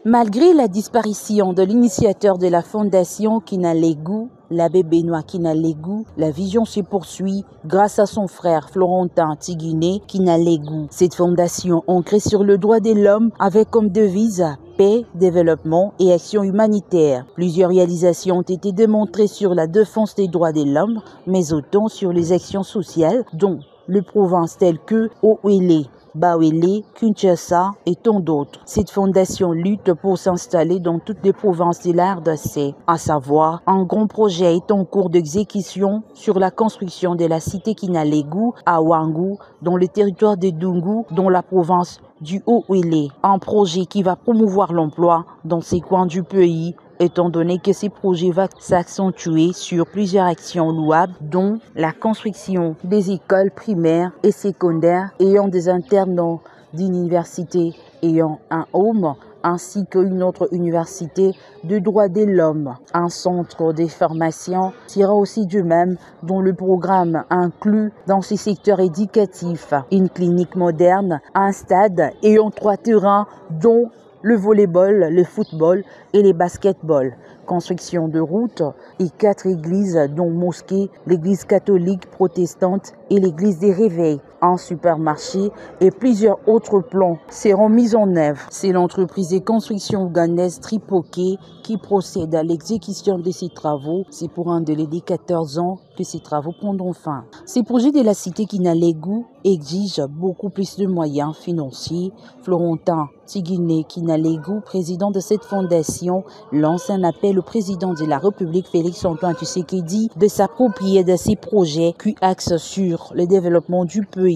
Malgré la disparition de l'initiateur de la fondation Kinalegu, l'abbé Benoît Kinalegu, la vision se poursuit grâce à son frère Florentin Tiguiné Kinalegu. Cette fondation ancrée sur le droit de l'homme avec comme devise paix, développement et action humanitaire. Plusieurs réalisations ont été démontrées sur la défense des droits de l'homme, mais autant sur les actions sociales, dont les provinces telles que Owele, Bawele, Kinshasa et tant d'autres. Cette fondation lutte pour s'installer dans toutes les provinces de la RDC, à savoir un grand projet est en cours d'exécution sur la construction de la cité Kinalegu à Wangu, dans le territoire de Dungu, dans la province du Haut-Ouélé. Un projet qui va promouvoir l'emploi dans ces coins du pays, étant donné que ce projet va s'accentuer sur plusieurs actions louables, dont la construction des écoles primaires et secondaires ayant des internats d'université ayant un home, ainsi qu'une autre université de droits de l'homme. Un centre de formation sera aussi du même, dont le programme inclut dans ce secteur éducatif une clinique moderne, un stade ayant 3 terrains, dont le volleyball, le football et les basketballs. Construction de routes et 4 églises, dont mosquée, l'église catholique protestante et l'église des réveils. Un supermarché et plusieurs autres plans seront mis en œuvre. C'est l'entreprise de construction ouganaise Tripoké qui procède à l'exécution de ces travaux. C'est pour un délai de 14 ans que ces travaux prendront fin. Ces projets de la cité Kinalegu exigent beaucoup plus de moyens financiers. Florentin Tiguiné Kinalegu, président de cette fondation, lance un appel au président de la République Félix-Antoine Tshisekedi de s'approprier de ces projets qui axent sur le développement du pays.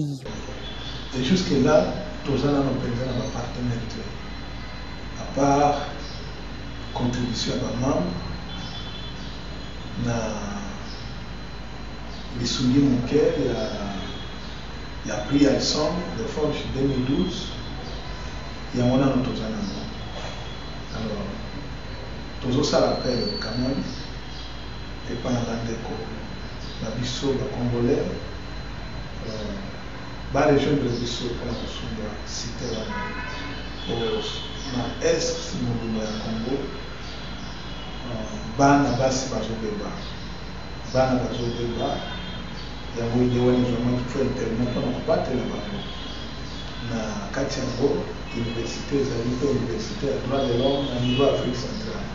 Et jusque-là, tous les partenaires, à part contribution à membres, les souliers mon cœur, il a pris à l'ensemble de forge 2012, il y a mon an tous en amont. Alors, tous ça rappelle quand même, et pendant la bisso, le Congolais, la région de bisso pour la cité pour l'Est, si nous voulons à Congo, bana basi bazobeba yango idewani vraiment qu'il faut intervenir pour combattre la bango na kati yango université ezali mpe université ya droit de l'homme na niveau Afrique centrale.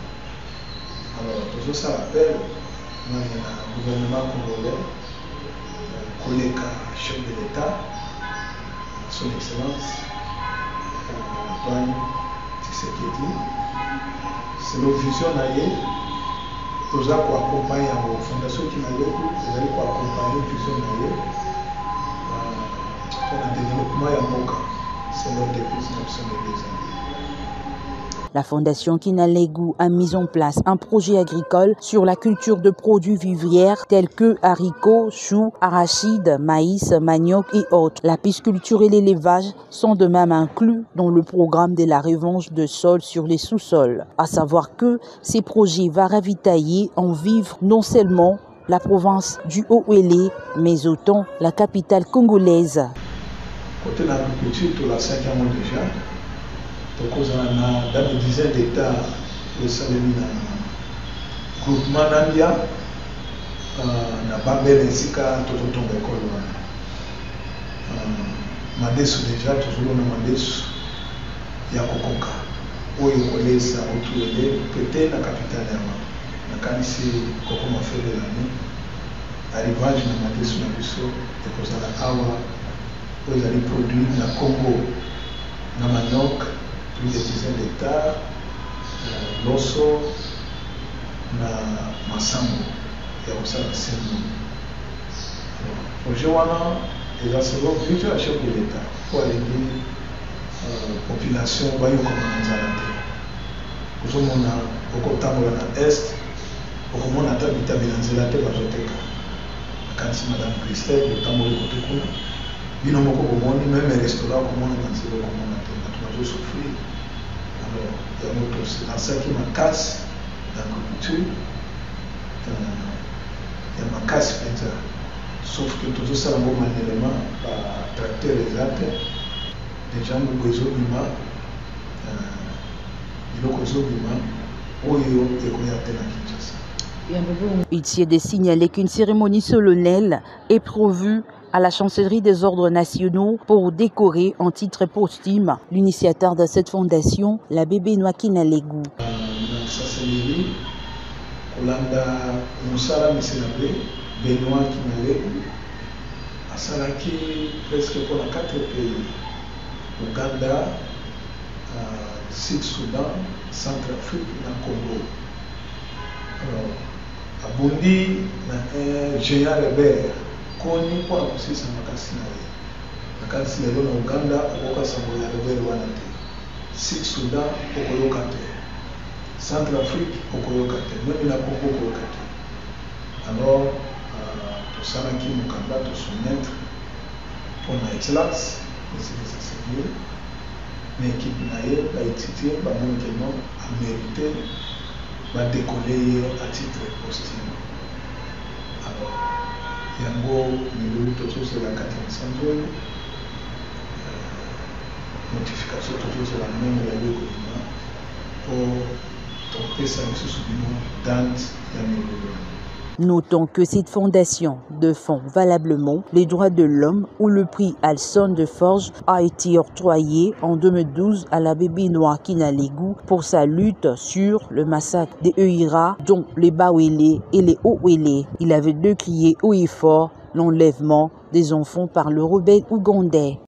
Alors toujours ça rappelle na gouvernement congolais koleka chef de l'État son excellence Antoine Tshisekedi, c'est nos vision na ye toza koaccompagne yango fondation Kinalegu ezali koaccompagne vision na ye mpona développement ya mboka selon depuis na biso na 2 ans. La fondation Kinalegu a mis en place un projet agricole sur la culture de produits vivrières tels que haricots, choux, arachides, maïs, manioc et autres. La pisciculture et l'élevage sont de même inclus dans le programme de la revanche de sol sur les sous-sols. À savoir que ces projets vont ravitailler en vivres non seulement la province du Haut-Ouélé, mais autant la capitale congolaise. Côté de l'agriculture, tout la 5e mois déjà. Dans les dizaines d'États, le Salemi na groupement Nambia, na Babel Esika, tout tombe école. Madesu déjà, toujours na Madesu, ya Kokoka. Oyo kolesa otuele, peut-être la capitale yama. Na kanisi Kokoma fait de l'année. Arrivage na Madesu na biso, et kozala awa, oyo ezali produit na Congo, na manioc, plus de dizaines d'hectares, l'osso, na masambo, et aussi la Semu. Projet wana, et là c'est le but à chef de l'État pour aller dire population, bayo comme on a dit. Nous sommes au côté de l'Est, pour que mon attaque de la bazoteka. Quand c'est Madame Christelle, le tambour de côté kuna, bino moko bomoni même les restaurants comme on a dit, comme on a dit, souffrir. Alors, il y a notre dans ça qui m'a casse l'agriculture, il y a ma casse penza. Sauf que tout ça, c'est un bon élément par tracter les actes. Les gens ont besoin biloko ezobima oyo ekoya te na Kinshasa. Il s'y est de signaler qu'une cérémonie solennelle est prévue à la chancellerie des ordres nationaux pour décorer en titre posthume l'initiateur de cette fondation, l'abbé Benoît Kinalegu. Na chancellerie kolanda mosala miselabe Benoît Kinalegu asalaki presque pour la 4 pays: Ouganda, Sud-Soudan, Centrafrique na Congo. Alors, abondi na géant Rebert koni pour akusisa makasi na ye. Makasi lelo na Uganda okokasa ngo ya Rebert wana te. Sud-Soudan okoyoka te. Centrafrique okoyoka te. Même na Congo okoyoka te. Alors, tosalaki mokanda tosoumettre pour na excellence et c'est mieux. Mais équipe na ye baétudier bamoni ke non a mérité décoller à titre posthume. Alors, yango milulu tozo la 400 jours, notification tozo la même ya l'économie pour tromper ça sous dante ya milulu. Notons que cette fondation défend valablement les droits de l'homme où le prix Alson de Forges a été octroyé en 2012 à l'abbé Benoît Kinalegu pour sa lutte sur le massacre des Euira, dont les Bawele et les Owele. Il avait décrié haut et fort l'enlèvement des enfants par le rebelle ougandais.